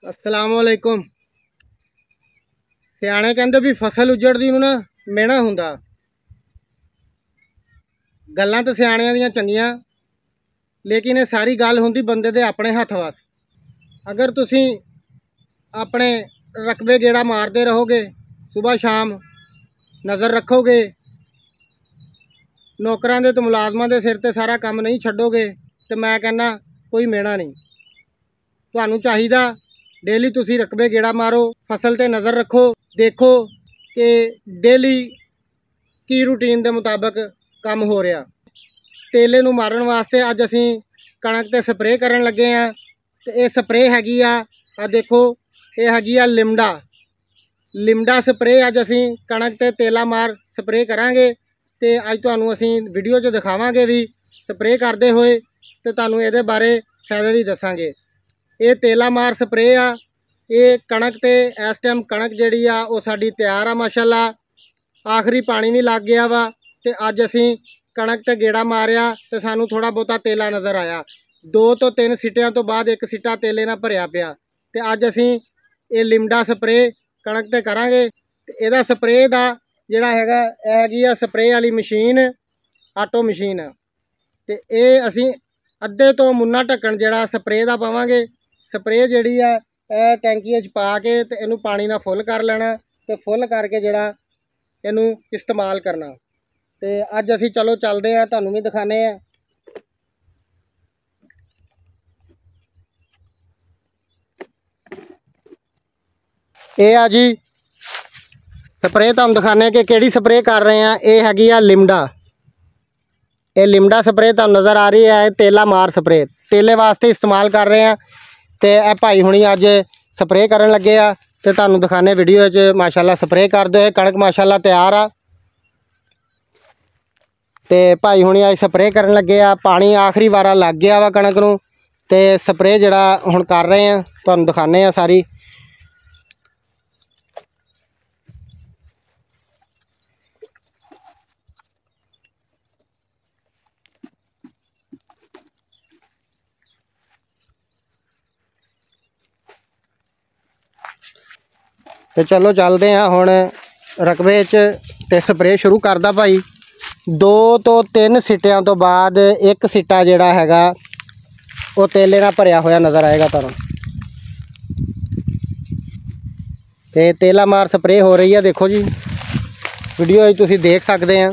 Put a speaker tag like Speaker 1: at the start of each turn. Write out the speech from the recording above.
Speaker 1: अस्सलाम वालेकुम। सियाणे कहंदे भी फसल उजड़दी नूं ना मेहना हुंदा। गल्लां तो सियाणियां दियां चंगियां, लेकिन ये सारी गल हुंदी बंदे दे अपने हत्थ वस। अगर तुसीं अपने रकबे गेड़ा मारते रहोगे, सुबह शाम नज़र रखोगे, नौकरां दे ते मुलाजमां दे सिर ते सारा काम नहीं छड्डोगे, तो मैं कहना कोई मेहना नहीं। तुहानूं चाहिदा डेली तुसी रकबे गेड़ा मारो, फसल ते नज़र रखो, देखो कि डेली की रूटीन के मुताबिक काम हो रहा। तेले नूं मारन वास्ते अज असीं कणक ते स्प्रे करन लगे हाँ। तो ये स्प्रे हैगी आ देखो, ये हैगी आ लिमडा स्प्रे। अज असीं कणक ते तेला मार स्प्रे करांगे ते अज तुहानूं असीं वीडियो च दिखावांगे भी स्प्रे करते हुए, तो तुहानूं इहदे बारे फायदे भी दसांगे। ये तेला मार स्प्रे आ, ये कणक ते इस टाइम कणक जिहड़ी आ वो साडी तैयार आ माशाअल्लाह। आखिरी पानी भी लग गया वा ते अज असीं कणक ते गेड़ा मारिया तो सानू थोड़ा बहुता तेला नज़र आया। 2 तो 3 सीटियां तो बाद एक सीटा तेले नाल भरिया पिया। तो अज असीं ये लिमडा स्प्रे कणक ते करांगे। इहदा स्प्रे दा जिहड़ा हैगा हैगी आ स्प्रे वाली मशीन, आटो मशीन। तो ये असीं अद्धे तो मुन्ना ढक्कन जिहड़ा स्प्रे दा पावांगे। स्प्रे जिहड़ी आ टैंकीए च पा के ते इहनूं पानी नाल फुल कर लेना, तो फुल करके जिहड़ा इहनूं इस्तेमाल करना। तो अज असीं चलो चलते हैं, तुहानूं भी दिखाने हैं। ये आ जी स्प्रे, तुहानूं दिखाने कि किहड़ी स्प्रे कर रहे हैं। ये हैगी आ लिमडा। ये लिमडा स्प्रे तुहानूं नज़र आ रही है, तेला मार स्प्रे तेले वास्ते इस्तेमाल कर रहे हैं। तो यह भाई हुणी अज स्प्रे करन लगे आ, तो तुहानूं दिखाने वीडियो च माशाअल्लाह स्प्रे करदे होए। कणक माशाअल्लाह तैयार आ। तो भाई हुणी अज स्प्रे करन लगे आ। पानी आखिरी वारा लग गया वा कणक नूं, ते स्प्रे जिहड़ा हुण कर रहे हैं, तुहानूं दिखाने आ सारी। तो चलो चलते हैं हुण रकबे च ते स्प्रे शुरू करदा भाई। 2 तो 3 सीटियां तो बाद एक सीटा जिहड़ा हैगा वो तेले नाल भरिया होया नज़र आएगा तुहानूं। ते तेला मार स्प्रे हो रही है, देखो जी वीडियो तुसीं देख सकते हैं।